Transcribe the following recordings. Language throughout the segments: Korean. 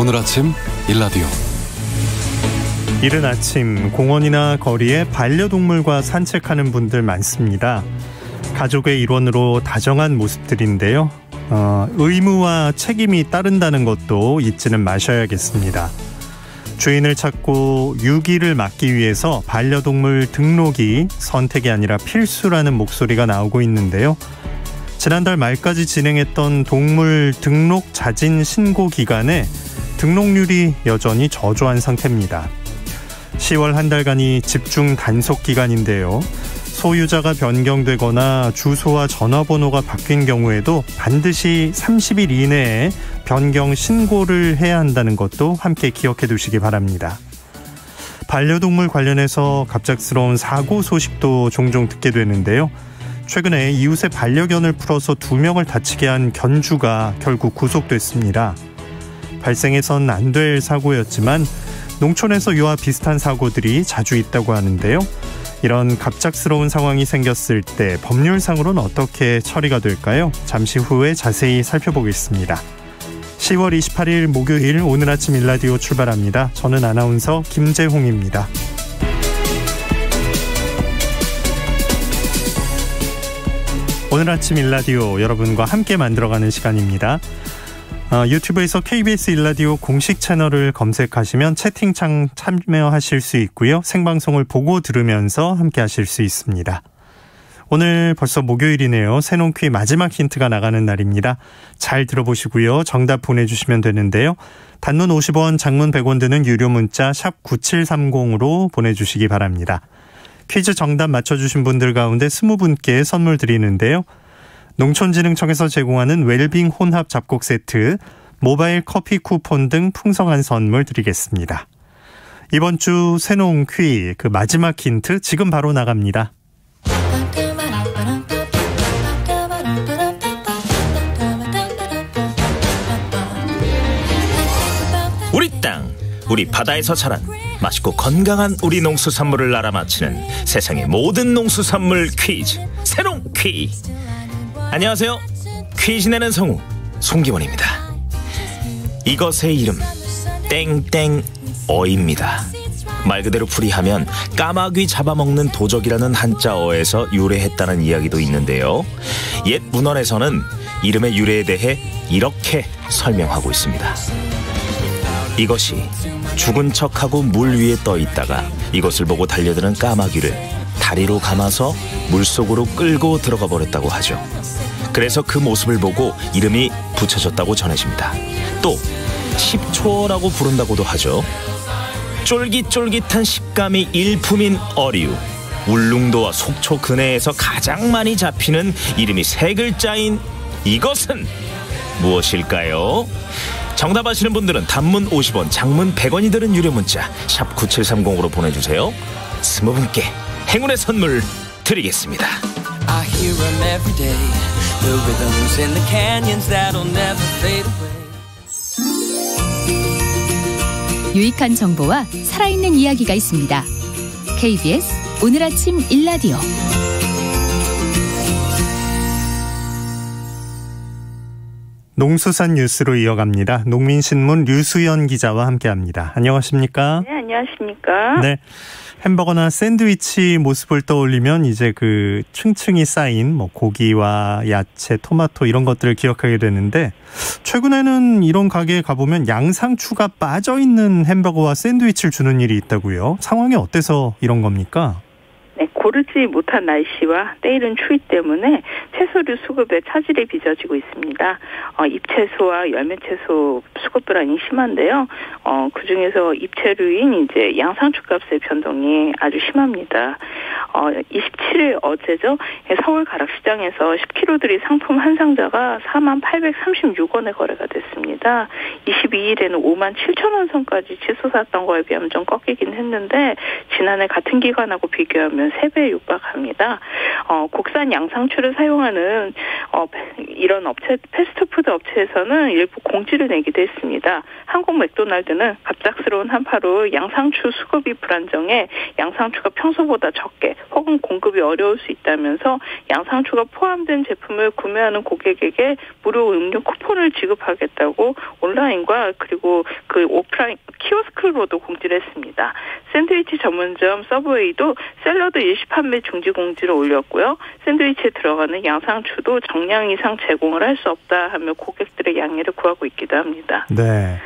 오늘 아침 일라디오. 이른 아침 공원이나 거리에 반려동물과 산책하는 분들 많습니다. 가족의 일원으로 다정한 모습들인데요. 의무와 책임이 따른다는 것도 잊지는 마셔야겠습니다. 주인을 찾고 유기를 막기 위해서 반려동물 등록이 선택이 아니라 필수라는 목소리가 나오고 있는데요. 지난달 말까지 진행했던 동물 등록 자진 신고 기간에 등록률이 여전히 저조한 상태입니다. 10월 한 달간이 집중 단속 기간인데요. 소유자가 변경되거나 주소와 전화번호가 바뀐 경우에도 반드시 30일 이내에 변경 신고를 해야 한다는 것도 함께 기억해 두시기 바랍니다. 반려동물 관련해서 갑작스러운 사고 소식도 종종 듣게 되는데요. 최근에 이웃의 반려견을 풀어서 2명을 다치게 한 견주가 결국 구속됐습니다. 발생해선 안 될 사고였지만 농촌에서 이와 비슷한 사고들이 자주 있다고 하는데요. 이런 갑작스러운 상황이 생겼을 때 법률상으로는 어떻게 처리가 될까요? 잠시 후에 자세히 살펴보겠습니다. 10월 28일 목요일 오늘 아침 일라디오 출발합니다. 저는 아나운서 김재홍입니다. 오늘 아침 일라디오 여러분과 함께 만들어가는 시간입니다. 유튜브에서 KBS 일라디오 공식 채널을 검색하시면 채팅창 참여하실 수 있고요. 생방송을 보고 들으면서 함께 하실 수 있습니다. 오늘 벌써 목요일이네요. 새농퀴 마지막 힌트가 나가는 날입니다. 잘 들어보시고요. 정답 보내주시면 되는데요. 단문 50원, 장문 100원 드는 유료 문자 샵 9730으로 보내주시기 바랍니다. 퀴즈 정답 맞춰주신 분들 가운데 20분께 선물 드리는데요. 농촌진흥청에서 제공하는 웰빙 혼합 잡곡 세트, 모바일 커피 쿠폰 등 풍성한 선물 드리겠습니다. 이번 주 새농퀴 그 마지막 힌트 지금 바로 나갑니다. 우리 땅, 우리 바다에서 자란 맛있고 건강한 우리 농수산물을 알아맞히는 세상의 모든 농수산물 퀴즈 새농퀴. 안녕하세요. 퀴즈 내는 성우 송기원입니다. 이것의 이름 땡땡어입니다. 말 그대로 풀이하면 까마귀 잡아먹는 도적이라는 한자어에서 유래했다는 이야기도 있는데요. 옛 문헌에서는 이름의 유래에 대해 이렇게 설명하고 있습니다. 이것이 죽은 척하고 물 위에 떠 있다가 이것을 보고 달려드는 까마귀를 다리로 감아서 물속으로 끌고 들어가 버렸다고 하죠. 그래서 그 모습을 보고 이름이 붙여졌다고 전해집니다. 또 십초어라고 부른다고도 하죠. 쫄깃쫄깃한 식감이 일품인 어류, 울릉도와 속초 근해에서 가장 많이 잡히는 이름이 3글자인 이것은 무엇일까요? 정답 아시는 분들은 단문 50원, 장문 100원이 드는 유료 문자 샵 9730으로 보내주세요. 20분께 행운의 선물 드리겠습니다. I hear them every day. The rhythms in the canyons that'll never fade away. 유익한 정보와 살아있는 이야기가 있습니다. KBS 오늘 아침 일라디오. 농수산 뉴스로 이어갑니다. 농민신문 류수연 기자와 함께합니다. 안녕하십니까? 네, 안녕하십니까? 네. 햄버거나 샌드위치 모습을 떠올리면 이제 그 층층이 쌓인 뭐 고기와 야채, 토마토 이런 것들을 기억하게 되는데 최근에는 이런 가게에 가보면 양상추가 빠져있는 햄버거와 샌드위치를 주는 일이 있다고요. 상황이 어때서 이런 겁니까? 네, 고르지 못한 날씨와 때이른 추위 때문에 채소류 수급에 차질이 빚어지고 있습니다. 잎채소와 열매채소 수급 불안이 심한데요. 그중에서 잎채류인 이제 양상추 값의 변동이 아주 심합니다. 27일 어제죠. 서울 가락시장에서 10kg들이 상품 한 상자가 4836원에 거래가 됐습니다. 22일에는 57,000원 선까지 치솟았던 거에 비하면 좀 꺾이긴 했는데 지난해 같은 기간하고 비교하면 3배에 육박합니다. 국산 양상추를 사용하는 이런 업체, 패스트푸드 업체에서는 일부 공지를 내기도 했습니다. 한국 맥도날드는 갑작스러운 한파로 양상추 수급이 불안정해 양상추가 평소보다 적게 혹은 공급이 어려울 수 있다면서 양상추가 포함된 제품을 구매하는 고객에게 무료 음료 쿠폰을 지급하겠다고 온라인과 그리고 그 오프라인 키오스크로도 공지를 했습니다. 샌드위치 전문점 서브웨이도 샐러드 일시 판매 중지 공지를 올렸고요. 샌드위치에 들어가는 양상추도 정량 이상 제공을 할 수 없다 하며 고객들의 양해를 구하고 있기도 합니다. 네.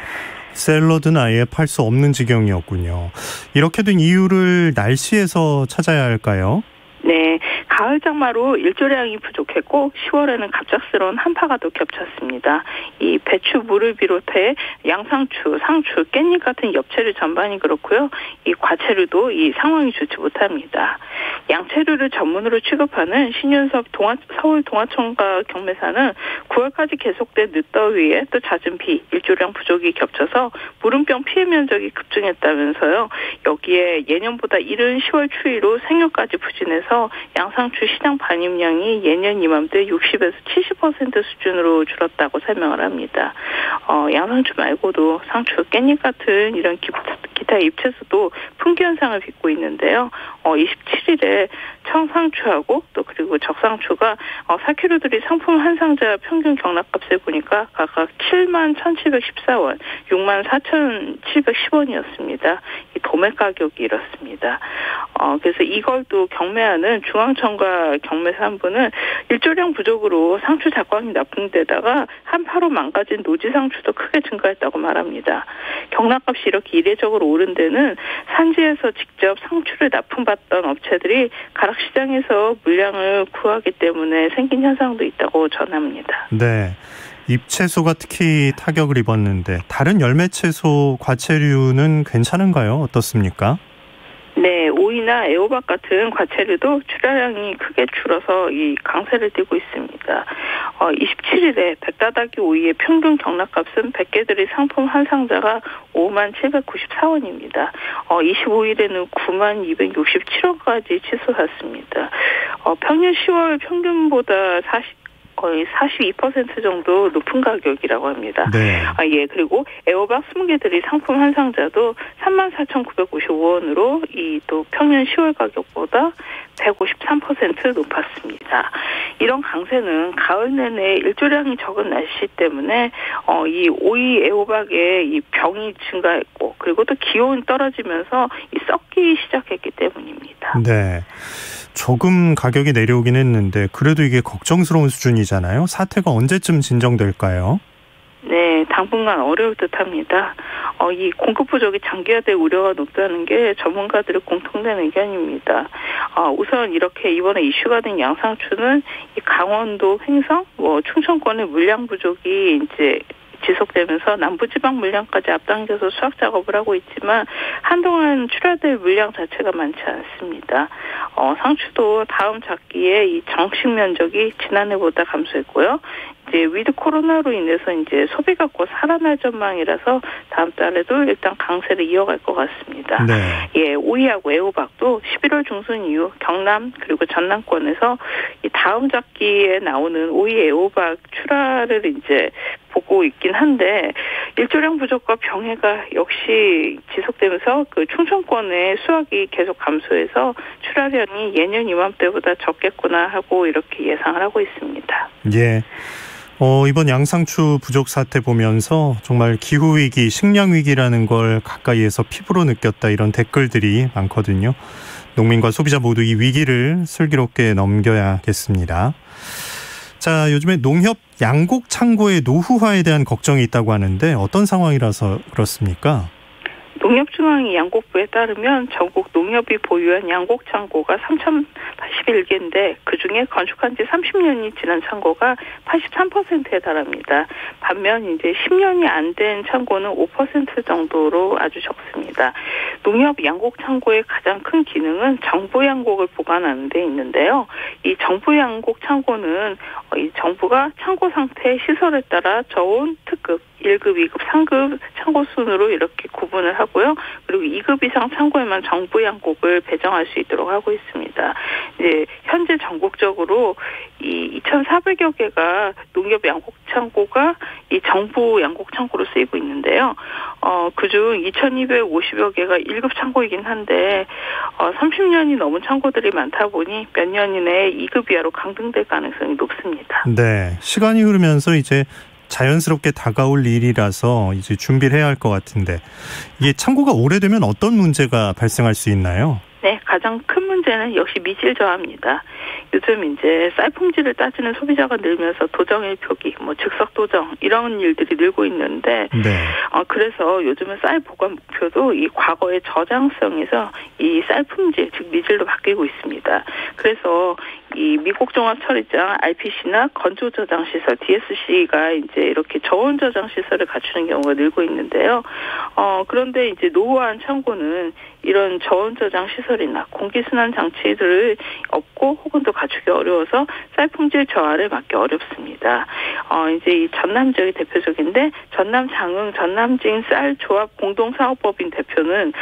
샐러드는 아예 팔 수 없는 지경이었군요. 이렇게 된 이유를 날씨에서 찾아야 할까요? 네, 가을 장마로 일조량이 부족했고 10월에는 갑작스러운 한파가 또 겹쳤습니다. 이 배추, 무를 비롯해 양상추, 상추, 깻잎 같은 엽채류 전반이 그렇고요. 이 과채류도 이 상황이 좋지 못합니다. 양채류를 전문으로 취급하는 신윤섭 서울 동아청과 경매사는 9월까지 계속된 늦더위에 또 잦은 비, 일조량 부족이 겹쳐서 무름병 피해 면적이 급증했다면서요. 여기에 예년보다 이른 10월 추위로 생육까지 부진해서 양상추 시장 반입량이 예년 이맘때 60에서 70% 수준으로 줄었다고 설명을 합니다. 양상추 말고도 상추, 깻잎 같은 이런 기타 잎채소도 품귀 현상을 빚고 있는데요. 27일에 청상추하고 또 그리고 적상추가 4kg들이 상품 한 상자 평균 경락값을 보니까 각각 7만 1,714원, 6만 4,710원이었습니다. 이 도매 가격이 이렇습니다. 그래서 이걸 또 경매하는 중앙청과 경매사 한 분은 일조량 부족으로 상추 작황이 나쁜 데다가 한파로 망가진 노지 상추도 크게 증가했다고 말합니다. 경락값이 이렇게 이례적으로 오른 데는 산지에서 직접 상추를 납품받던 업체들이 가락시장에서 물량을 구하기 때문에 생긴 현상도 있다고 전합니다. 네. 잎채소가 특히 타격을 입었는데 다른 열매채소, 과채류는 괜찮은가요? 어떻습니까? 네, 오이나 애호박 같은 과채류도 출하량이 크게 줄어서 이 강세를 띠고 있습니다. 27일에 백다다기 오이의 평균 경락값은 100개들이 상품 한 상자가 5만 794원입니다. 25일에는 9만 267원까지 치솟았습니다. 평년 10월 평균보다 거의 42% 정도 높은 가격이라고 합니다. 네. 예, 그리고 애호박 20개들이 상품 한 상자도 34,995원으로 이 또 평년 10월 가격보다 153% 높았습니다. 이런 강세는 가을 내내 일조량이 적은 날씨 때문에 이 오이 애호박의 이 병이 증가했고 그리고 또 기온이 떨어지면서 이 썩기 시작했기 때문입니다. 네. 조금 가격이 내려오긴 했는데 그래도 이게 걱정스러운 수준이잖아요. 사태가 언제쯤 진정될까요? 네, 당분간 어려울 듯합니다. 이 공급 부족이 장기화될 우려가 높다는 게 전문가들의 공통된 의견입니다. 우선 이렇게 이번에 이슈가 된 양상추는 이 강원도 횡성, 충청권의 물량 부족이 이제 지속되면서 남부지방 물량까지 앞당겨서 수확 작업을 하고 있지만 한동안 출하될 물량 자체가 많지 않습니다. 상추도 다음 작기에 이 정식 면적이 지난해보다 감소했고요. 이제 위드 코로나로 인해서 이제 소비가 곧 살아날 전망이라서 다음 달에도 일단 강세를 이어갈 것 같습니다. 네. 예, 오이하고 애호박도 11월 중순 이후 경남 그리고 전남권에서 이 다음 작기에 나오는 오이 애호박 출하를 이제 보고 있긴 한데 일조량 부족과 병해가 역시 지속되면서 그 충청권의 수확이 계속 감소해서 출하량이 예년 이맘때보다 적겠구나 하고 이렇게 예상을 하고 있습니다. 예. 이번 양상추 부족 사태 보면서 정말 기후위기, 식량위기라는 걸 가까이에서 피부로 느꼈다 이런 댓글들이 많거든요. 농민과 소비자 모두 이 위기를 슬기롭게 넘겨야겠습니다. 자, 요즘에 농협 양곡 창고의 노후화에 대한 걱정이 있다고 하는데 어떤 상황이라서 그렇습니까? 농협중앙위 양곡부에 따르면 전국 농협이 보유한 양곡 창고가 3,081개인데 그중에 건축한 지 30년이 지난 창고가 83%에 달합니다. 반면 이제 10년이 안 된 창고는 5% 정도로 아주 적습니다. 농협 양곡 창고의 가장 큰 기능은 정부 양곡을 보관하는 데 있는데요. 이 정부 양곡 창고는 이 정부가 창고 상태 시설에 따라 저온, 특급, 1급, 2급, 3급 창고 순으로 이렇게 구분을 하고요. 그리고 2급 이상 창고에만 정부 양곡을 배정할 수 있도록 하고 있습니다. 이제 현재 전국적으로 이 2,400여 개가 농협 양곡 창고가 이 정부 양곡 창고로 쓰이고 있는데요. 그중 2,250여 개가 1급 창고이긴 한데 30년이 넘은 창고들이 많다 보니 몇 년 이내에 2급 이하로 강등될 가능성이 높습니다. 네, 시간이 흐르면서 이제 자연스럽게 다가올 일이라서 이제 준비를 해야 할 것 같은데 이게 창고가 오래되면 어떤 문제가 발생할 수 있나요? 네, 가장 큰 문제는 역시 미질 저하입니다. 요즘 이제 쌀 품질을 따지는 소비자가 늘면서 도정일 표기, 즉석 도정 이런 일들이 늘고 있는데, 네. 그래서 요즘은 쌀 보관 목표도 이 과거의 저장성에서 이 쌀 품질, 즉 미질로 바뀌고 있습니다. 그래서 이 미국 종합 처리장 RPC나 건조 저장 시설 DSC가 이제 이렇게 저온 저장 시설을 갖추는 경우가 늘고 있는데요. 그런데 이제 노후화한 창고는 이런 저온 저장 시설이나 공기 순환 장치들을 없고 혹은 또 갖추기 어려워서 쌀 품질 저하를 막기 어렵습니다. 이제 이 전남 지역이 대표적인데 전남 장흥 전남진 쌀 조합 공동사업법인 대표는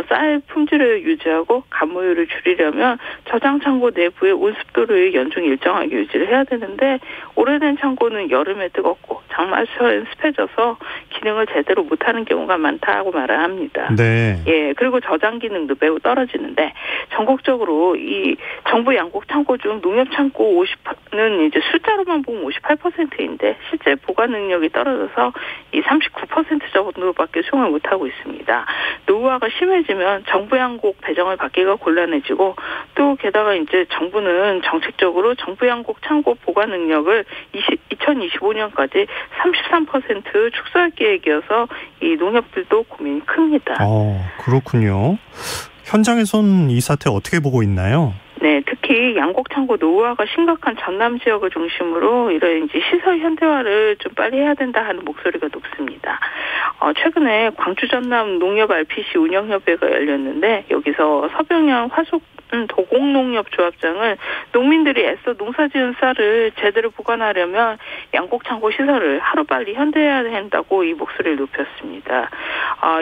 쌀 품질을 유지하고 감모율을 줄이려면 저장 창고 내부의 온습도를 연중 일정하게 유지를 해야 되는데 오래된 창고는 여름에 뜨겁고 장마철엔 습해져서 기능을 제대로 못하는 경우가 많다고 말을 합니다. 네. 예, 그리고 저장 기능도 매우 떨어지는데 전국적으로 이 정부 양곡 창고 중 농협 창고 50는 이제 숫자로만 보면 58%인데 실제 보관 능력이 떨어져서 이 39% 정도밖에 수용을 못하고 있습니다. 노후화가 심해지면 정부 양곡 배정을 받기가 곤란해지고 또 게다가 이제 정부는 정책적으로 정부 양곡 창고 보관 능력을 2025년까지 33% 축소할 계획이어서 이 농협들도 고민이 큽니다. 그렇군요. 현장에선 이 사태 어떻게 보고 있나요? 네, 특히 양곡 창고 노후화가 심각한 전남 지역을 중심으로 이런 이제 시설 현대화를 좀 빨리 해야 된다 하는 목소리가 높습니다. 최근에 광주 전남 농협 RPC 운영협회가 열렸는데 여기서 서병양 화속 도곡농협조합장은 농민들이 애써 농사지은 쌀을 제대로 보관하려면 양곡창고 시설을 하루빨리 현대해야 한다고 이 목소리를 높였습니다.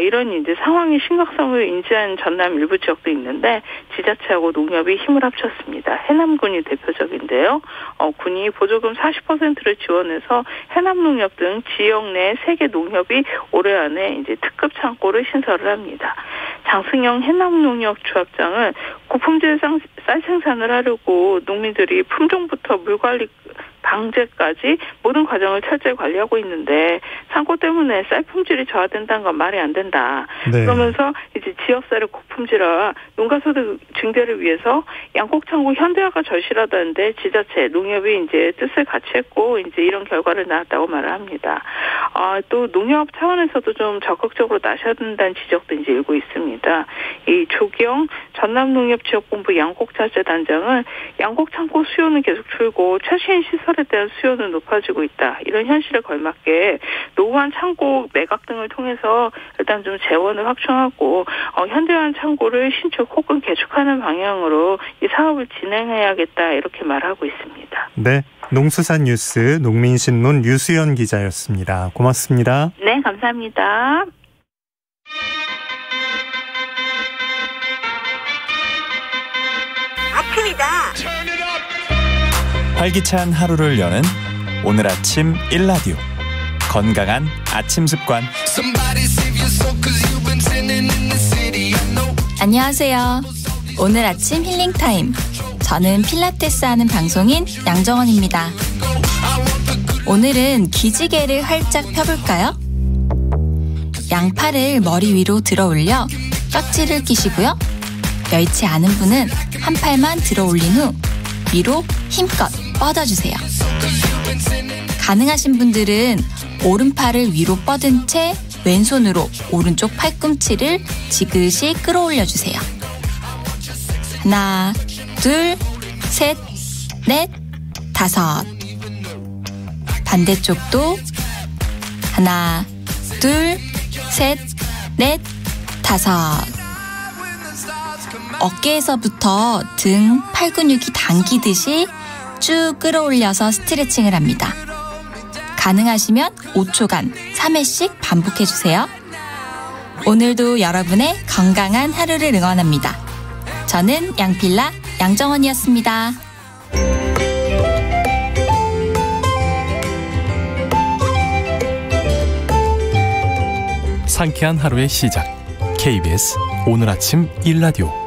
이런 이제 상황의 심각성을 인지한 전남 일부 지역도 있는데 지자체하고 농협이 힘을 합쳤습니다. 해남군이 대표적인데요. 군이 보조금 40%를 지원해서 해남농협 등 지역 내 3개 농협이 올해 안에 이제 특급 창고를 신설을 합니다. 장승영 해남농협조합장은 고품질 쌀 생산을 하려고 농민들이 품종부터 물관리 방제까지 모든 과정을 철저히 관리하고 있는데 창고 때문에 쌀 품질이 저하된다는 건 말이 안 된다. 네. 그러면서 이제 지역 쌀의 고품질화, 농가소득 증대를 위해서 양곡 창고 현대화가 절실하다는데 지자체, 농협이 이제 뜻을 같이 했고 이제 이런 결과를 낳았다고 말을 합니다. 또 농협 차원에서도 좀 적극적으로 나서야 된다는 지적도 이제 일고 있습니다. 이 조기영 전남농협지역본부 양곡자재단장은 양곡 창고 수요는 계속 줄고 최신 시설에 대한 수요는 높아지고 있다. 이런 현실에 걸맞게 노후한 창고 매각 등을 통해서 일단 좀 재원을 확충하고 현대화한 창고를 신축 혹은 개축하는 방향으로 이 사업을 진행해야겠다 이렇게 말하고 있습니다. 네, 농수산뉴스 농민신문 유수연 기자였습니다. 고맙습니다. 네, 감사합니다. 아침이다. 활기찬 하루를 여는 오늘 아침 1라디오 건강한 아침 습관. 안녕하세요. 오늘 아침 힐링타임. 저는 필라테스 하는 방송인 양정원입니다. 오늘은 기지개를 활짝 펴볼까요? 양팔을 머리 위로 들어 올려 깍지를 끼시고요. 여의치 않은 분은 한 팔만 들어 올린 후 위로 힘껏 뻗어주세요. 가능하신 분들은 오른팔을 위로 뻗은 채 왼손으로 오른쪽 팔꿈치를 지그시 끌어올려주세요. 하나, 둘, 셋, 넷, 다섯. 반대쪽도 하나, 둘, 셋, 넷, 다섯. 어깨에서부터 등, 팔 근육이 당기듯이 쭉 끌어올려서 스트레칭을 합니다. 가능하시면 5초간 3회씩 반복해주세요. 오늘도 여러분의 건강한 하루를 응원합니다. 저는 양필라 양정원이었습니다. 상쾌한 하루의 시작. KBS 오늘 아침 1라디오.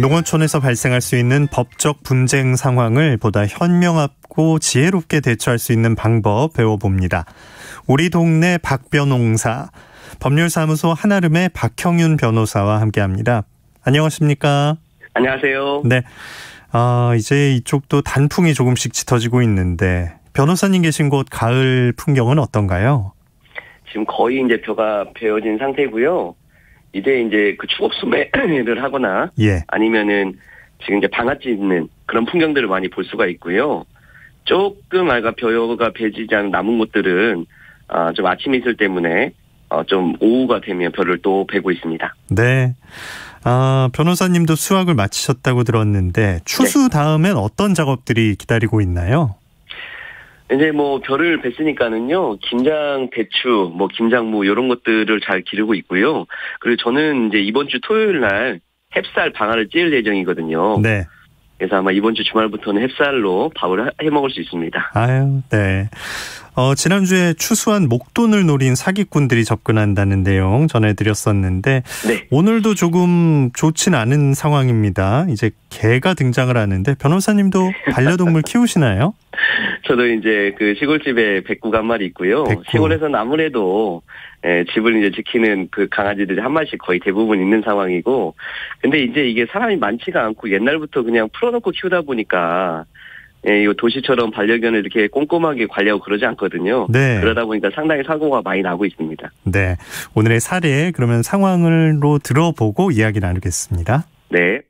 농어촌에서 발생할 수 있는 법적 분쟁 상황을 보다 현명하고 지혜롭게 대처할 수 있는 방법 배워봅니다. 우리 동네 박변홍사, 법률사무소 한아름의 박형윤 변호사와 함께합니다. 안녕하십니까? 안녕하세요. 네, 이제 이쪽도 단풍이 조금씩 짙어지고 있는데 변호사님 계신 곳 가을 풍경은 어떤가요? 지금 거의 이제 벼가 베어진 상태고요. 이제 그 추억 소매를 하거나 아니면은 지금 이제 방아찌 있는 그런 풍경들을 많이 볼 수가 있고요. 조금 벼가 베지지 않은 남은 곳들은 좀 아침 이슬 때문에 좀 오후가 되면 벼를 또 베고 있습니다. 네. 변호사님도 수확을 마치셨다고 들었는데 추수 다음엔 어떤 작업들이 기다리고 있나요? 이제 벼를 뱄으니까는요, 김장 대추, 김장무, 이런 것들을 잘 기르고 있고요. 그리고 저는 이제 이번 주 토요일 날 햅쌀 방아를 찌을 예정이거든요. 네. 그래서 아마 이번 주 주말부터는 햅쌀로 밥을 해 먹을 수 있습니다. 아유, 네. 지난주에 추수한 목돈을 노린 사기꾼들이 접근한다는 내용 전해드렸었는데, 네. 오늘도 조금 좋진 않은 상황입니다. 이제 개가 등장을 하는데, 변호사님도 반려동물 키우시나요? 저도 이제 그 시골집에 백구가 한 마리 있고요. 시골에서는 아무래도 집을 이제 지키는 그 강아지들이 한 마리씩 거의 대부분 있는 상황이고, 근데 이제 이게 사람이 많지가 않고 옛날부터 그냥 풀어놓고 키우다 보니까 이 도시처럼 반려견을 이렇게 꼼꼼하게 관리하고 그러지 않거든요. 네. 그러다 보니까 상당히 사고가 많이 나고 있습니다. 네. 오늘의 사례 그러면 상황으로 들어보고 이야기 나누겠습니다. 네.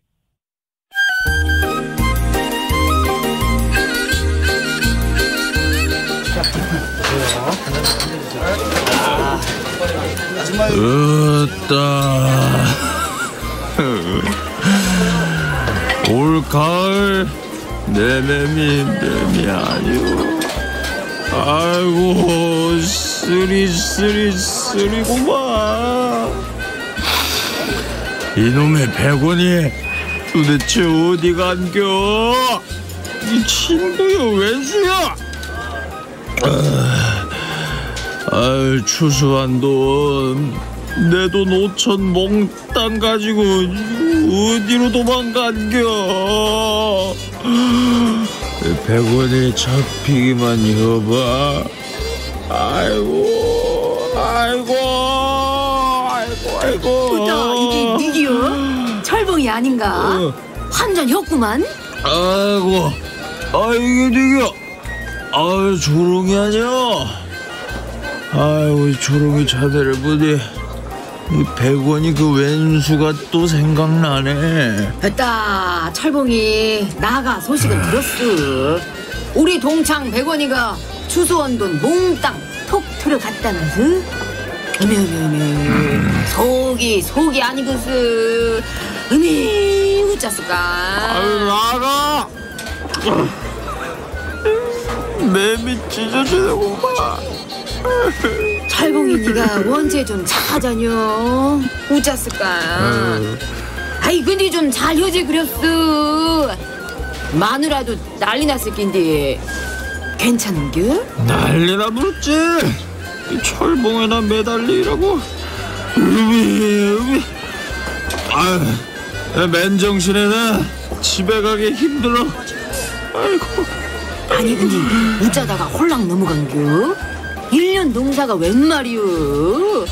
올 가을 내 맴이 아니오. 아이고 쓰리구만. 이놈의 100원이 도대체 어디 간겨? 이 친구야 왼수야. 추수한 돈, 내 돈 5천 몽땅 가지고 어디로 도망간겨? 100원이 잡히기만 해봐. 아이고. 으다, 이게 니기요? 철봉이 아닌가? 환전 혔구만. 이게 니기요? 조롱이 아니야. 이 조롱이 자네를 보니 이 100원이 그 왼수가 또 생각나네. 됐다, 철봉이 나가 소식은 들었어. 우리 동창 100원이가 추수원 돈 몽땅 톡 들어갔다면서? 속이 아니겠어. 어쩌을까? 나가. 맴이 찢어지는구만. 철봉이 니가 원체 좀 착하자뇨. 어쩌을까? 근데 좀 잘 효제 그렸어. 마누라도 난리 났을 낀데 괜찮은겨? 난리나 부르지. 철봉에나 매달리라고. 맨정신에는 집에 가기 힘들어. 아니 근데 어쩌다가 홀랑 넘어간겨? 1년 농사가 웬 말이오?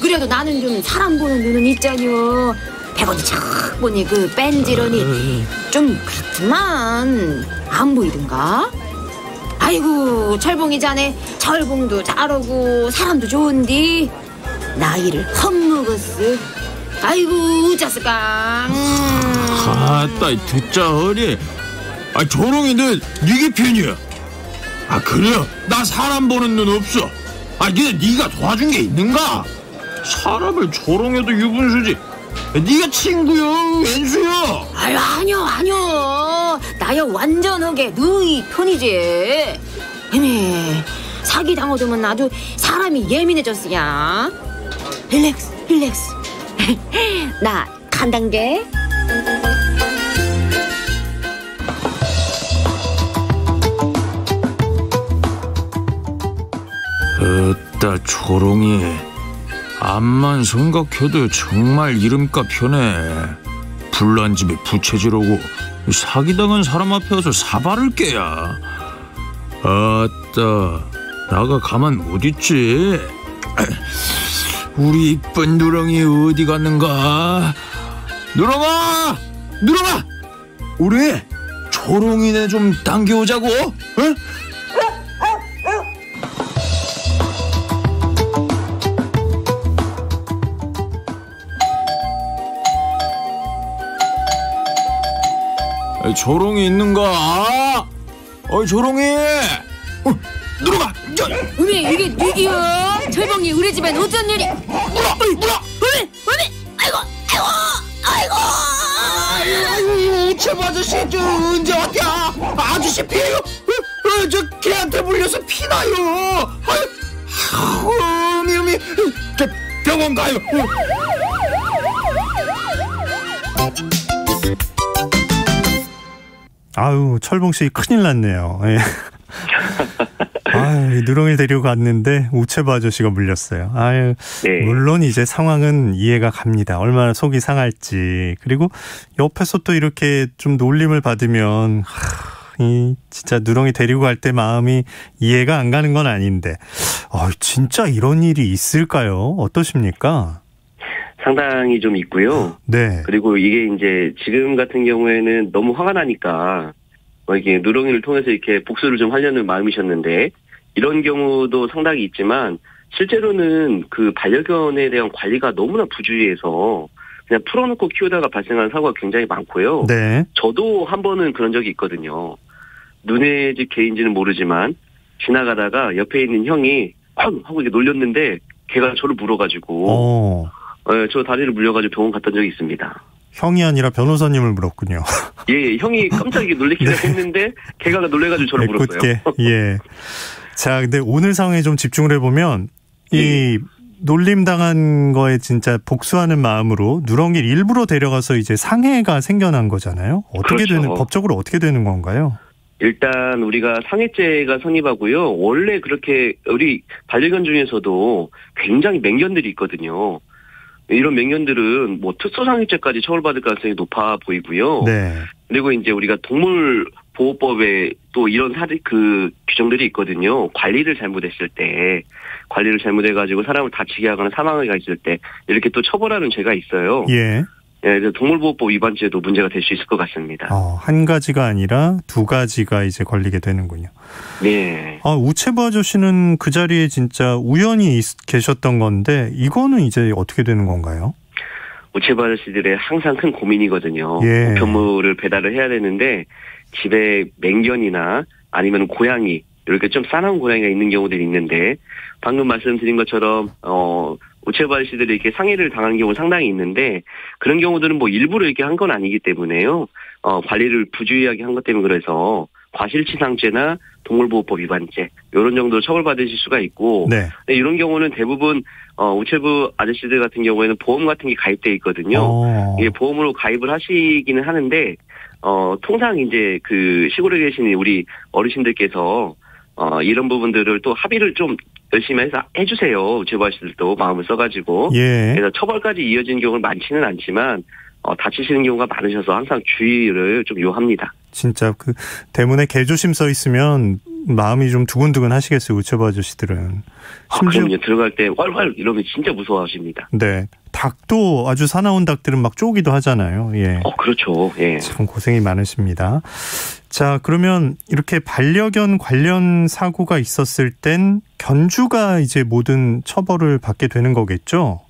그래도 나는 좀 사람 보는 눈은 있자뇨. 100원이 착 보니 그 뺀지런이 좀 그렇구만. 안 보이던가? 철봉이 자네 철봉도 잘하고 사람도 좋은디 나이를 헛 먹었어. 어쩌을까? 아따 듣자 허니. 조롱이 니게 편이야. 그래? 나 사람 보는 눈 없어. 네가 도와준 게 있는가? 사람을 조롱해도 유분수지. 네가 친구야 왼수야. 아니요. 나야 완전하게 너희 편이지. 에메 사기 당하더면 아주 사람이 예민해졌어야. 릴렉스 나 간단게. 으따 초롱이 암만 생각해도 정말 이름값 편해. 불난 집에 부채질하고 사기당한 사람 앞에 와서 사발을 깨야. 아따 나가 가만 못 있지. 우리 이쁜 누렁이 어디 갔는가. 누렁아 우리 초롱이네 좀 당겨오자고. 응? 조롱이 있는가? 조롱이! 누르가! 어메 이게 누구야? 철봉이 우리 집엔 어쩐 일이? 물어! 어메! 아이고! 우체부 아저씨 저 언제 왔냐? 아저씨 피해요? 저 개한테 물려서 피나요. 어미 병원 가요. 아유, 철봉씨 큰일 났네요. 예. 아유, 누렁이 데리고 갔는데 우체부 아저씨가 물렸어요. 아유, 네. 물론 이제 상황은 이해가 갑니다. 얼마나 속이 상할지. 그리고 옆에서 또 이렇게 좀 놀림을 받으면 진짜 누렁이 데리고 갈 때 마음이 이해가 안 가는 건 아닌데. 진짜 이런 일이 있을까요? 어떠십니까? 상당히 좀 있고요. 네. 그리고 이게 이제 지금 같은 경우에는 너무 화가 나니까 이게 누렁이를 통해서 이렇게 복수를 좀 하려는 마음이셨는데 이런 경우도 상당히 있지만 실제로는 그 반려견에 대한 관리가 너무나 부주의해서 그냥 풀어놓고 키우다가 발생하는 사고가 굉장히 많고요. 네. 저도 한 번은 그런 적이 있거든요. 눈의 집 개인지는 모르지만 지나가다가 옆에 있는 형이 쾅 하고 이렇게 놀렸는데 걔가 저를 물어가지고 저 다리를 물려가지고 병원 갔던 적이 있습니다. 형이 아니라 변호사님을 물었군요. 예, 형이 깜짝이야 놀래키려 했는데 걔가 놀래가지고 저를 물었어요. 예. 자, 근데 오늘 상황에 좀 집중을 해보면 이 놀림당한 거에 진짜 복수하는 마음으로 누렁이를 일부러 데려가서 이제 상해가 생겨난 거잖아요. 어떻게 그렇죠. 법적으로 어떻게 되는 건가요? 일단 우리가 상해죄가 성립하고요. 원래 그렇게 우리 반려견 중에서도 굉장히 맹견들이 있거든요. 이런 맹견들은 뭐 특수상해죄까지 처벌받을 가능성이 높아 보이고요. 네. 그리고 이제 우리가 동물보호법에 또 이런 규정들이 있거든요. 관리를 잘못했을 때, 관리를 잘못해가지고 사람을 다치게 하거나 사망하게 했을 때 이렇게 또 처벌하는 죄가 있어요. 예. 예, 동물보호법 위반죄도 문제가 될 수 있을 것 같습니다. 한 가지가 아니라 두 가지가 이제 걸리게 되는군요. 네. 우체부 아저씨는 그 자리에 진짜 우연히 계셨던 건데 이거는 이제 어떻게 되는 건가요? 우체부 아저씨들의 항상 큰 고민이거든요. 예. 우편물을 배달을 해야 되는데 집에 맹견이나 아니면 고양이 이렇게 좀 싸나운 고양이가 있는 경우들이 있는데 방금 말씀드린 것처럼 우체부 아저씨들이 이렇게 상해를 당한 경우 상당히 있는데 그런 경우들은 뭐 일부러 이렇게 한 건 아니기 때문에요. 관리를 부주의하게 한 것 때문에 그래서 과실치상죄나 동물보호법 위반죄 이런 정도로 처벌받으실 수가 있고 네. 이런 경우는 대부분 우체부 아저씨들 같은 경우에는 보험 같은 게 가입돼 있거든요. 이게 보험으로 가입을 하시기는 하는데 통상 이제 그 시골에 계신 우리 어르신들께서 이런 부분들을 또 합의를 좀 열심히 해서 해주세요. 우체부 아저씨들도 마음을 써가지고. 예. 그래서 처벌까지 이어지는 경우는 많지는 않지만 다치시는 경우가 많으셔서 항상 주의를 좀 요합니다. 진짜 그 대문에 개조심 써 있으면 마음이 좀 두근두근 하시겠어요. 우체부 아저씨들은. 그럼요. 들어갈 때 활활 이러면 진짜 무서워하십니다. 네. 닭도 아주 사나운 닭들은 막 쪼기도 하잖아요. 예. 그렇죠. 예. 참 고생이 많으십니다. 자, 그러면 이렇게 반려견 관련 사고가 있었을 땐 견주가 이제 모든 처벌을 받게 되는 거겠죠?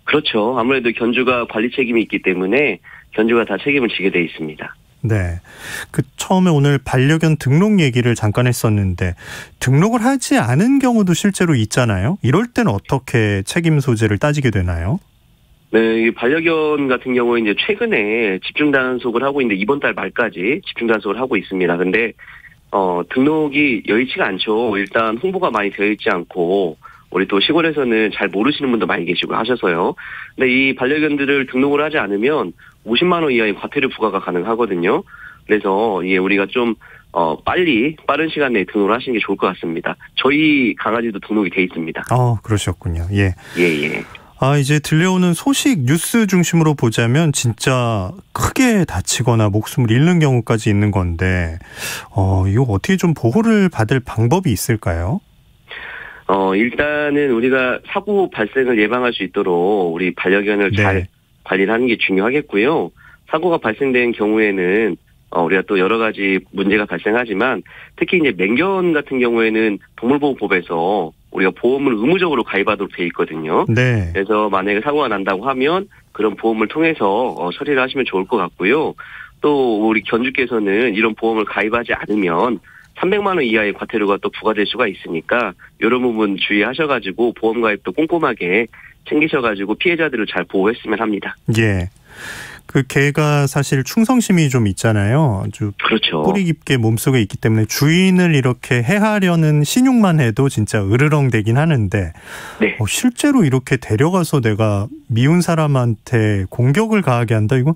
그렇죠. 아무래도 견주가 관리 책임이 있기 때문에 견주가 다 책임을 지게 돼 있습니다. 네. 처음에 오늘 반려견 등록 얘기를 잠깐 했었는데 등록을 하지 않은 경우도 실제로 있잖아요. 이럴 때는 어떻게 책임 소재를 따지게 되나요? 네, 이 반려견 같은 경우에 이제 최근에 집중 단속을 하고 있는데 이번 달 말까지 집중 단속을 하고 있습니다. 근데 등록이 여의치가 않죠. 일단 홍보가 많이 되어 있지 않고 우리 또 시골에서는 잘 모르시는 분도 많이 계시고 하셔서요. 근데 이 반려견들을 등록을 하지 않으면 50만 원 이하의 과태료 부과가 가능하거든요. 그래서 예, 우리가 좀 빠른 시간 내에 등록을 하시는 게 좋을 것 같습니다. 저희 강아지도 등록이 돼 있습니다. 그러셨군요. 예. 예. 이제 들려오는 소식 뉴스 중심으로 보자면 진짜 크게 다치거나 목숨을 잃는 경우까지 있는 건데, 이거 어떻게 좀 보호를 받을 방법이 있을까요? 일단은 우리가 사고 발생을 예방할 수 있도록 우리 반려견을 잘 관리를 하는 게 중요하겠고요. 사고가 발생된 경우에는 우리가 또 여러 가지 문제가 발생하지만 특히 이제 맹견 같은 경우에는 동물보호법에서 우리가 보험을 의무적으로 가입하도록 돼 있거든요. 네. 그래서 만약에 사고가 난다고 하면 그런 보험을 통해서 처리를 하시면 좋을 것 같고요. 또 우리 견주께서는 이런 보험을 가입하지 않으면 300만 원 이하의 과태료가 또 부과될 수가 있으니까 이런 부분 주의하셔가지고 보험 가입도 꼼꼼하게 챙기셔가지고 피해자들을 잘 보호했으면 합니다. 예. 그 개가 사실 충성심이 좀 있잖아요. 아주 그렇죠. 뿌리 깊게 몸속에 있기 때문에 주인을 이렇게 해하려는 신용만 해도 진짜 으르렁대긴 하는데 실제로 이렇게 데려가서 내가 미운 사람한테 공격을 가하게 한다? 이건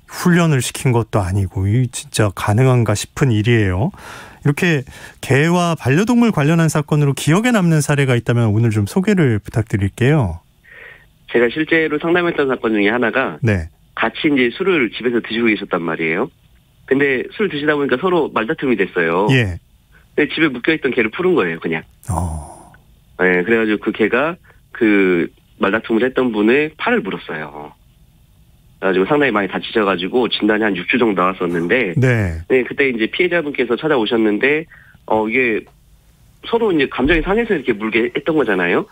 훈련을 시킨 것도 아니고 이 진짜 가능한가 싶은 일이에요. 이렇게 개와 반려동물 관련한 사건으로 기억에 남는 사례가 있다면 오늘 좀 소개를 부탁드릴게요. 제가 실제로 상담했던 사건 중에 하나가 같이 이제 술을 집에서 드시고 계셨단 말이에요. 근데 술 드시다 보니까 서로 말다툼이 됐어요. 예. 근데 집에 묶여있던 개를 푸른 거예요, 그냥. 네, 그래가지고 그 개가 그 말다툼을 했던 분의 팔을 물었어요. 그래가지고 상당히 많이 다치셔가지고 진단이 한 6주 정도 나왔었는데. 네, 그때 이제 피해자분께서 찾아오셨는데, 이게 서로 이제 감정이 상해서 이렇게 물게 했던 거잖아요.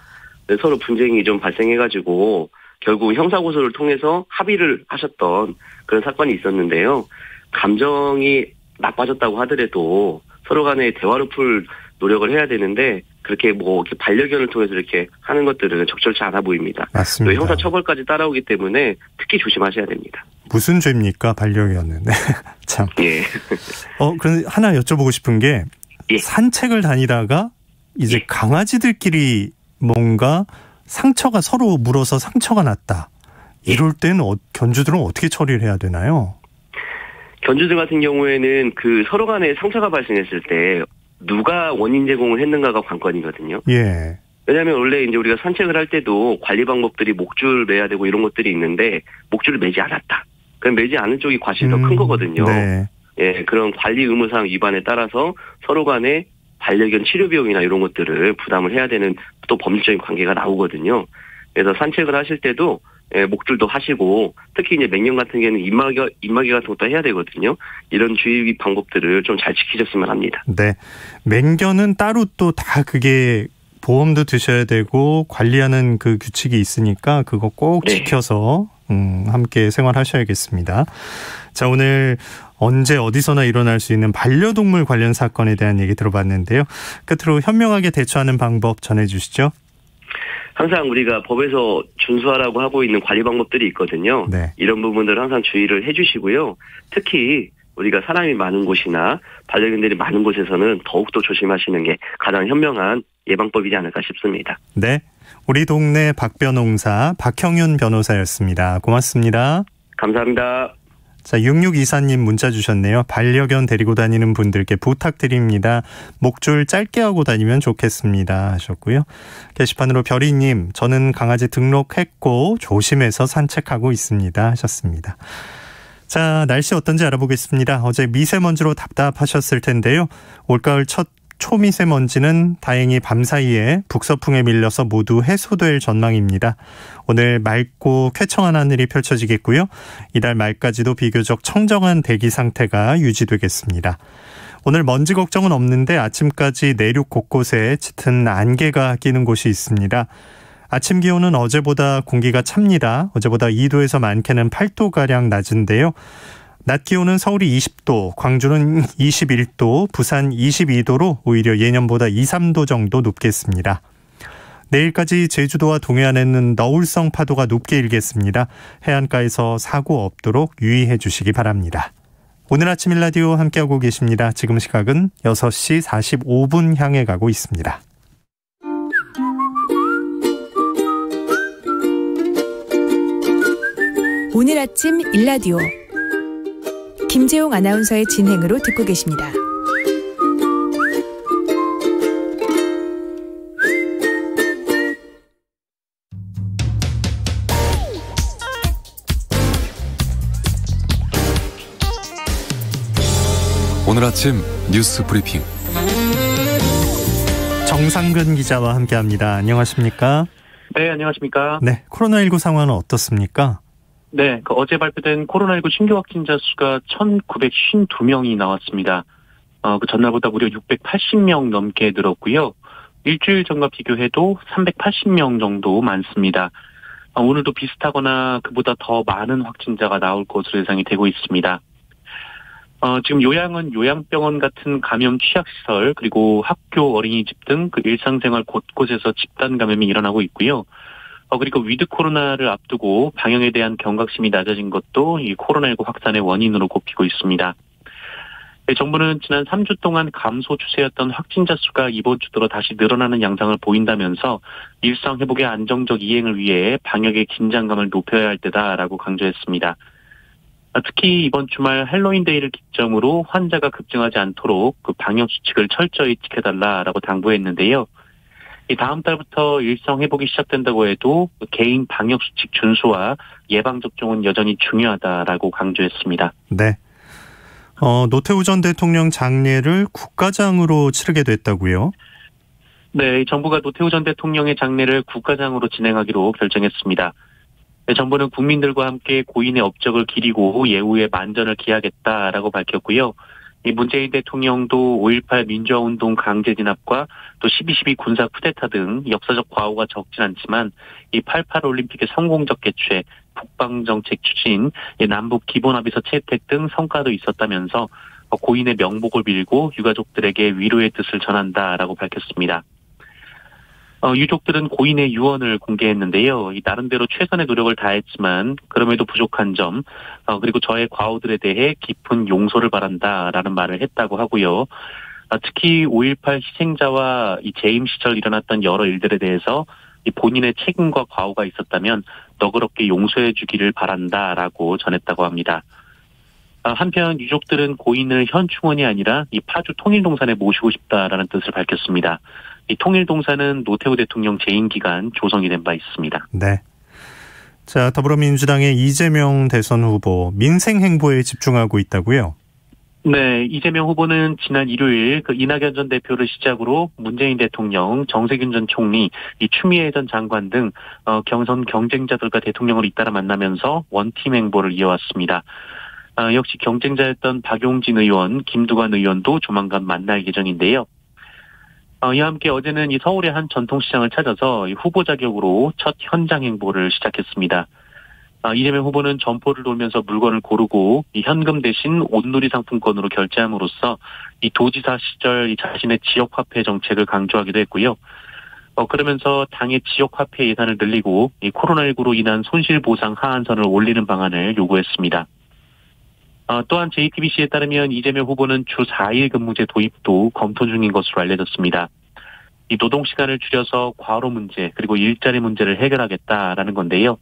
서로 분쟁이 좀 발생해가지고, 결국 형사고소를 통해서 합의를 하셨던 그런 사건이 있었는데요. 감정이 나빠졌다고 하더라도 서로 간에 대화로 풀 노력을 해야 되는데 그렇게 이렇게 반려견을 통해서 이렇게 하는 것들은 적절치 않아 보입니다. 맞습니다. 또 형사 처벌까지 따라오기 때문에 특히 조심하셔야 됩니다. 무슨 죄입니까, 반려견은? 참. 예. 그런데 하나 여쭤보고 싶은 게 산책을 다니다가 이제 강아지들끼리 뭔가 상처가 서로 물어서 상처가 났다. 이럴 때는 견주들은 어떻게 처리를 해야 되나요? 견주들 같은 경우에는 그 서로 간에 상처가 발생했을 때 누가 원인 제공을 했는가가 관건이거든요. 예. 왜냐하면 원래 이제 우리가 산책을 할 때도 관리 방법들이 목줄 매야 되고 이런 것들이 있는데 목줄을 매지 않았다. 그럼 매지 않은 쪽이 과실이 더 큰 거거든요. 네. 예, 그런 관리 의무사항 위반에 따라서 서로 간에 반려견 치료 비용이나 이런 것들을 부담을 해야 되는 또 법률적인 관계가 나오거든요. 그래서 산책을 하실 때도 목줄도 하시고 특히 이제 맹견 같은 경우는 입마개 같은 것도 해야 되거든요. 이런 주의 방법들을 좀 잘 지키셨으면 합니다. 네, 맹견은 따로 또 다 그게 보험도 드셔야 되고 관리하는 그 규칙이 있으니까 그거 꼭 지켜서 함께 생활하셔야겠습니다. 자, 오늘 언제 어디서나 일어날 수 있는 반려동물 관련 사건에 대한 얘기 들어봤는데요. 끝으로 현명하게 대처하는 방법 전해주시죠. 항상 우리가 법에서 준수하라고 하고 있는 관리 방법들이 있거든요. 이런 부분들을 항상 주의를 해주시고요. 특히 우리가 사람이 많은 곳이나 반려견들이 많은 곳에서는 더욱더 조심하시는 게 가장 현명한 예방법이지 않을까 싶습니다. 네, 우리 동네 박변홍사 박형윤 변호사였습니다. 고맙습니다. 감사합니다. 자, 6624님 문자 주셨네요. 반려견 데리고 다니는 분들께 부탁드립니다. 목줄 짧게 하고 다니면 좋겠습니다 하셨고요. 게시판으로 별이님, 저는 강아지 등록했고 조심해서 산책하고 있습니다 하셨습니다. 자, 날씨 어떤지 알아보겠습니다. 어제 미세먼지로 답답하셨을 텐데요. 올가을 첫 초미세먼지는 다행히 밤사이에 북서풍에 밀려서 모두 해소될 전망입니다. 오늘 맑고 쾌청한 하늘이 펼쳐지겠고요. 이달 말까지도 비교적 청정한 대기 상태가 유지되겠습니다. 오늘 먼지 걱정은 없는데 아침까지 내륙 곳곳에 짙은 안개가 끼는 곳이 있습니다. 아침 기온은 어제보다 공기가 찹니다. 어제보다 2도에서 많게는 8도가량 낮은데요. 낮 기온은 서울이 20도, 광주는 21도, 부산 22도로 오히려 예년보다 2, 3도 정도 높겠습니다. 내일까지 제주도와 동해안에는 너울성 파도가 높게 일겠습니다. 해안가에서 사고 없도록 유의해 주시기 바랍니다. 오늘 아침 일라디오 함께하고 계십니다. 지금 시각은 6시 45분 향해 가고 있습니다. 오늘 아침 일라디오 김재용 아나운서의 진행으로 듣고 계십니다. 오늘 아침 뉴스 브리핑 정상근 기자와 함께합니다. 안녕하십니까? 네, 안녕하십니까? 네, 코로나19 상황은 어떻습니까? 네, 어제 발표된 코로나19 신규 확진자 수가 1,952명이 나왔습니다. 그 전날보다 무려 680명 넘게 늘었고요. 일주일 전과 비교해도 380명 정도 많습니다. 오늘도 비슷하거나 그보다 더 많은 확진자가 나올 것으로 예상이 되고 있습니다. 지금 요양은 요양병원 같은 감염 취약시설, 그리고 학교, 어린이집 등 그 일상생활 곳곳에서 집단 감염이 일어나고 있고요. 그리고 위드 코로나를 앞두고 방역에 대한 경각심이 낮아진 것도 이 코로나19 확산의 원인으로 꼽히고 있습니다. 정부는 지난 3주 동안 감소 추세였던 확진자 수가 이번 주 들어 다시 늘어나는 양상을 보인다면서 일상 회복의 안정적 이행을 위해 방역의 긴장감을 높여야 할 때다라고 강조했습니다. 특히 이번 주말 할로윈데이를 기점으로 환자가 급증하지 않도록 그 방역 수칙을 철저히 지켜달라라고 당부했는데요. 다음 달부터 일상 회복이 시작된다고 해도 개인 방역 수칙 준수와 예방 접종은 여전히 중요하다라고 강조했습니다. 네. 노태우 전 대통령 장례를 국가장으로 치르게 됐다고요? 네, 정부가 노태우 전 대통령의 장례를 국가장으로 진행하기로 결정했습니다. 정부는 국민들과 함께 고인의 업적을 기리고 예우의 만전을 기하겠다라고 밝혔고요. 이 문재인 대통령도 5.18 민주화운동 강제 진압과 또 12.12 군사 쿠데타 등 역사적 과오가 적진 않지만 이 88 올림픽의 성공적 개최, 북방정책 추진, 남북 기본합의서 채택 등 성과도 있었다면서 고인의 명복을 빌고 유가족들에게 위로의 뜻을 전한다라고 밝혔습니다. 유족들은 고인의 유언을 공개했는데요. 나름대로 최선의 노력을 다했지만 그럼에도 부족한 점, 그리고 저의 과오들에 대해 깊은 용서를 바란다라는 말을 했다고 하고요. 특히 5.18 희생자와 이 재임 시절 일어났던 여러 일들에 대해서 본인의 책임과 과오가 있었다면 너그럽게 용서해 주기를 바란다라고 전했다고 합니다. 한편 유족들은 고인을 현충원이 아니라 이 파주 통일동산에 모시고 싶다라는 뜻을 밝혔습니다. 이 통일동산은 노태우 대통령 재임 기간 조성이 된 바 있습니다. 네. 자, 더불어민주당의 이재명 대선 후보 민생 행보에 집중하고 있다고요? 네, 이재명 후보는 지난 일요일 그 이낙연 전 대표를 시작으로 문재인 대통령, 정세균 전 총리, 이 추미애 전 장관 등 경선 경쟁자들과 대통령을 잇따라 만나면서 원팀 행보를 이어왔습니다. 역시 경쟁자였던 박용진 의원, 김두관 의원도 조만간 만날 예정인데요. 이와 함께 어제는 이 서울의 한 전통시장을 찾아서 후보 자격으로 첫 현장 행보를 시작했습니다. 이재명 후보는 점포를 돌면서 물건을 고르고 이 현금 대신 온누리 상품권으로 결제함으로써 이 도지사 시절 이 자신의 지역 화폐 정책을 강조하기도 했고요. 그러면서 당의 지역 화폐 예산을 늘리고 이 코로나19로 인한 손실 보상 하한선을 올리는 방안을 요구했습니다. 또한 JTBC에 따르면 이재명 후보는 주 4일 근무제 도입도 검토 중인 것으로 알려졌습니다. 이 노동시간을 줄여서 과로 문제 그리고 일자리 문제를 해결하겠다라는 건데요.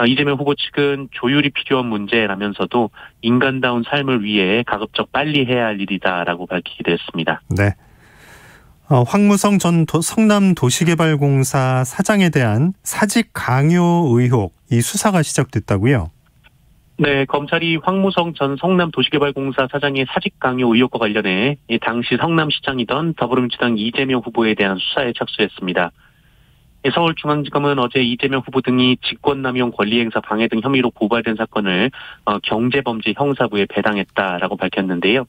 이재명 후보 측은 조율이 필요한 문제라면서도 인간다운 삶을 위해 가급적 빨리 해야 할 일이다라고 밝히기도 했습니다. 네. 황무성 전 성남도시개발공사 사장에 대한 사직 강요 의혹, 이 수사가 시작됐다고요? 네, 검찰이 황무성 전 성남도시개발공사 사장의 사직 강요 의혹과 관련해 당시 성남시장이던 더불어민주당 이재명 후보에 대한 수사에 착수했습니다. 서울중앙지검은 어제 이재명 후보 등이 직권남용 권리행사 방해 등 혐의로 고발된 사건을 경제범죄 형사부에 배당했다라고 밝혔는데요.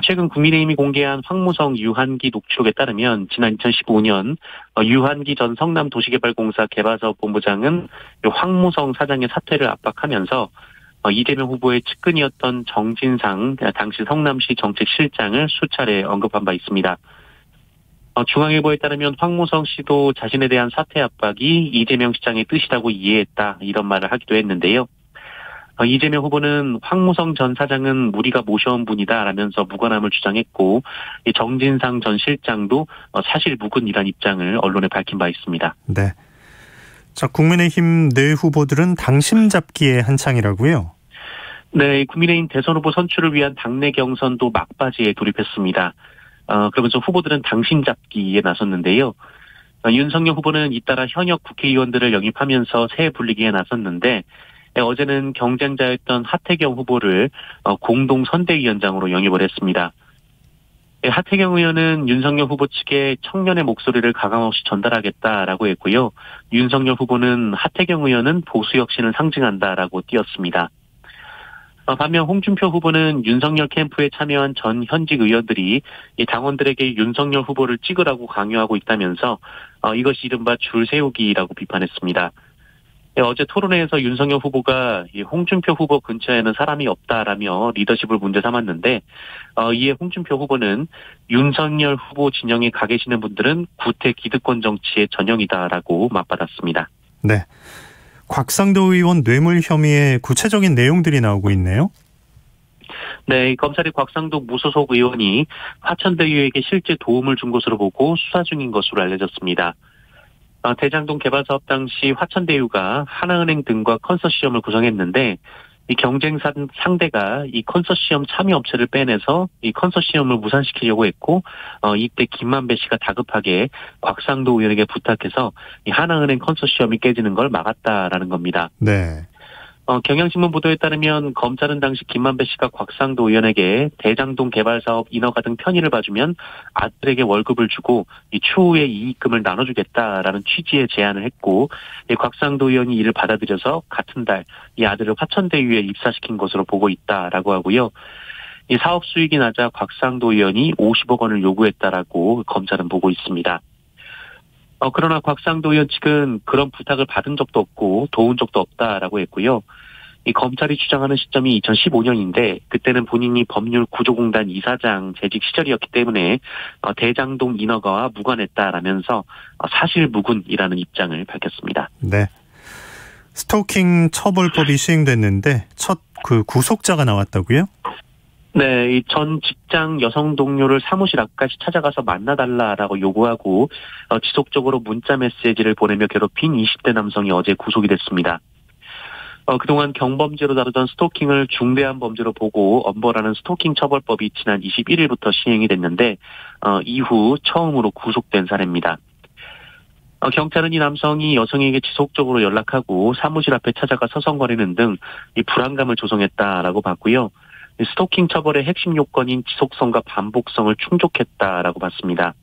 최근 국민의힘이 공개한 황무성 유한기 녹취록에 따르면 지난 2015년 유한기 전 성남도시개발공사 개발사업본부장은 황무성 사장의 사퇴를 압박하면서 이재명 후보의 측근이었던 정진상 당시 성남시 정책실장을 수차례 언급한 바 있습니다. 중앙일보에 따르면 황무성 씨도 자신에 대한 사퇴 압박이 이재명 시장의 뜻이라고 이해했다 이런 말을 하기도 했는데요. 이재명 후보는 황무성 전 사장은 우리가 모셔온 분이다 라면서 무관함을 주장했고 정진상 전 실장도 사실 무근이란 입장을 언론에 밝힌 바 있습니다. 네. 자, 국민의힘 내 후보들은 당심 잡기에 한창이라고요? 네, 국민의힘 대선 후보 선출을 위한 당내 경선도 막바지에 돌입했습니다. 그러면서 후보들은 당심 잡기에 나섰는데요. 윤석열 후보는 잇따라 현역 국회의원들을 영입하면서 새 분리기에 나섰는데 어제는 경쟁자였던 하태경 후보를 공동 선대위원장으로 영입을 했습니다. 하태경 의원은 윤석열 후보 측에 청년의 목소리를 가감없이 전달하겠다라고 했고요. 윤석열 후보는 하태경 의원은 보수 혁신을 상징한다라고 띄었습니다. 반면 홍준표 후보는 윤석열 캠프에 참여한 전 현직 의원들이 당원들에게 윤석열 후보를 찍으라고 강요하고 있다면서 이것이 이른바 줄 세우기라고 비판했습니다. 어제 토론회에서 윤석열 후보가 홍준표 후보 근처에는 사람이 없다라며 리더십을 문제 삼았는데 이에 홍준표 후보는 윤석열 후보 진영에 가 계시는 분들은 구태 기득권 정치의 전형이다라고 맞받았습니다. 네. 곽상도 의원 뇌물 혐의의 구체적인 내용들이 나오고 있네요. 네, 검찰이 곽상도 무소속 의원이 화천대유에게 실제 도움을 준 것으로 보고 수사 중인 것으로 알려졌습니다. 대장동 개발 사업 당시 화천대유가 하나은행 등과 컨소시엄을 구성했는데 이 경쟁 상대가 이 컨소시엄 참여 업체를 빼내서 이 컨소시엄을 무산시키려고 했고 이때 김만배 씨가 다급하게 곽상도 의원에게 부탁해서 이 하나은행 컨소시엄이 깨지는 걸 막았다라는 겁니다. 네. 경향신문 보도에 따르면 검찰은 당시 김만배 씨가 곽상도 의원에게 대장동 개발 사업 인허가 등 편의를 봐주면 아들에게 월급을 주고 이 추후에 이익금을 나눠주겠다라는 취지의 제안을 했고 곽상도 의원이 이를 받아들여서 같은 달 이 아들을 화천대유에 입사시킨 것으로 보고 있다라고 하고요. 이 사업 수익이 낮아 곽상도 의원이 50억 원을 요구했다라고 검찰은 보고 있습니다. 그러나 곽상도 의원 측은 그런 부탁을 받은 적도 없고 도운 적도 없다라고 했고요. 이 검찰이 주장하는 시점이 2015년인데 그때는 본인이 법률구조공단 이사장 재직 시절이었기 때문에 대장동 인허가와 무관했다라면서 사실 무근이라는 입장을 밝혔습니다. 네. 스토킹 처벌법이 시행됐는데 첫 구속자가 나왔다고요? 네, 이 전 직장 여성 동료를 사무실 앞까지 찾아가서 만나달라라고 요구하고 지속적으로 문자 메시지를 보내며 괴롭힌 20대 남성이 어제 구속이 됐습니다. 그동안 경범죄로 다루던 스토킹을 중대한 범죄로 보고 엄벌하는 스토킹 처벌법이 지난 21일부터 시행이 됐는데 이후 처음으로 구속된 사례입니다. 경찰은 이 남성이 여성에게 지속적으로 연락하고 사무실 앞에 찾아가 서성거리는 등 이 불안감을 조성했다라고 봤고요. 스토킹 처벌의 핵심 요건인 지속성과 반복성을 충족했다라고 봤습니다.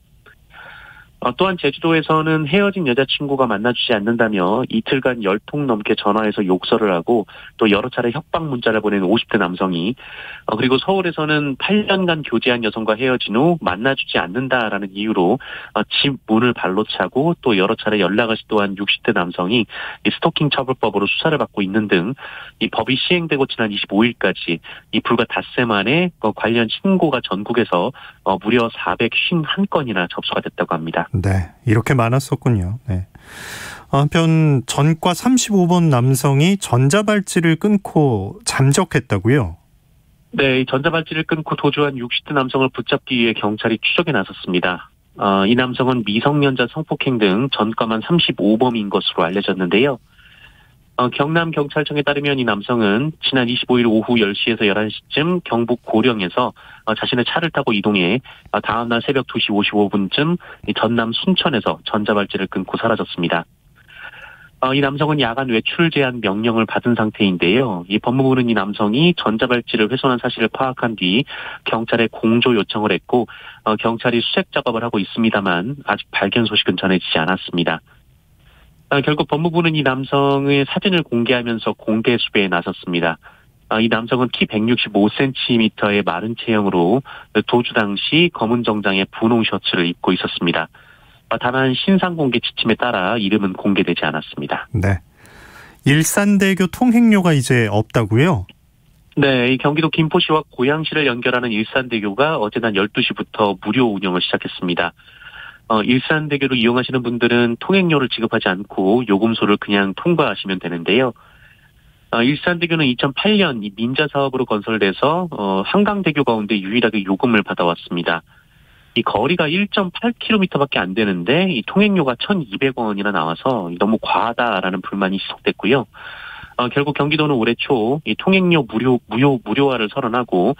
또한 제주도에서는 헤어진 여자친구가 만나주지 않는다며 이틀간 10통 넘게 전화해서 욕설을 하고 또 여러 차례 협박 문자를 보낸 50대 남성이 그리고 서울에서는 8년간 교제한 여성과 헤어진 후 만나주지 않는다라는 이유로 집 문을 발로 차고 또 여러 차례 연락을 시도한 60대 남성이 이 스토킹 처벌법으로 수사를 받고 있는 등 이 법이 시행되고 지난 25일까지 이 불과 닷새 만에 관련 신고가 전국에서 무려 451건이나 접수가 됐다고 합니다. 네, 이렇게 많았었군요. 네. 한편 전과 35번 남성이 전자발찌를 끊고 잠적했다고요? 네, 이 전자발찌를 끊고 도주한 60대 남성을 붙잡기 위해 경찰이 추적에 나섰습니다. 이 남성은 미성년자 성폭행 등 전과만 35범인 것으로 알려졌는데요. 경남경찰청에 따르면 이 남성은 지난 25일 오후 10시에서 11시쯤 경북 고령에서 자신의 차를 타고 이동해 다음날 새벽 2시 55분쯤 전남 순천에서 전자발찌를 끊고 사라졌습니다. 이 남성은 야간 외출 제한 명령을 받은 상태인데요. 이 법무부는 이 남성이 전자발찌를 훼손한 사실을 파악한 뒤 경찰에 공조 요청을 했고 경찰이 수색 작업을 하고 있습니다만 아직 발견 소식은 전해지지 않았습니다. 결국 법무부는 이 남성의 사진을 공개하면서 공개 수배에 나섰습니다. 이 남성은 키 165cm의 마른 체형으로 도주 당시 검은 정장에 분홍 셔츠를 입고 있었습니다. 다만 신상 공개 지침에 따라 이름은 공개되지 않았습니다. 네. 일산대교 통행료가 이제 없다고요? 네, 이 경기도 김포시와 고양시를 연결하는 일산대교가 어제 낮 12시부터 무료 운영을 시작했습니다. 일산대교를 이용하시는 분들은 통행료를 지급하지 않고 요금소를 그냥 통과하시면 되는데요. 일산대교는 2008년 이 민자 사업으로 건설돼서 한강대교 가운데 유일하게 요금을 받아왔습니다. 이 거리가 1.8km밖에 안 되는데 이 통행료가 1,200원이나 나와서 너무 과하다라는 불만이 지속됐고요. 결국 경기도는 올해 초 이 통행료 무료화를 선언하고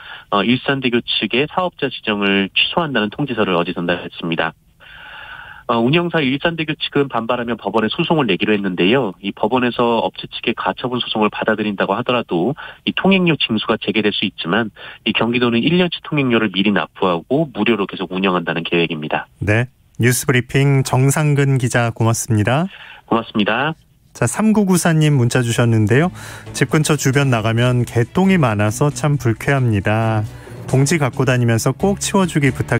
일산대교 측의 사업자 지정을 취소한다는 통지서를 어제 전달했습니다. 운영사 일산대교 측은 반발하며 법원에 소송을 내기로 했는데요. 이 법원에서 업체 측의 가처분 소송을 받아들인다고 하더라도 이 통행료 징수가 재개될 수 있지만 이 경기도는 1년치 통행료를 미리 납부하고 무료로 계속 운영한다는 계획입니다. 네, 뉴스브리핑 정상근 기자 고맙습니다. 고맙습니다. 자, 3994님 문자 주셨는데요. 집 근처 주변 나가면 개똥이 많아서 참 불쾌합니다. 봉지 갖고 다니면서 꼭 치워주기 부탁드립니다.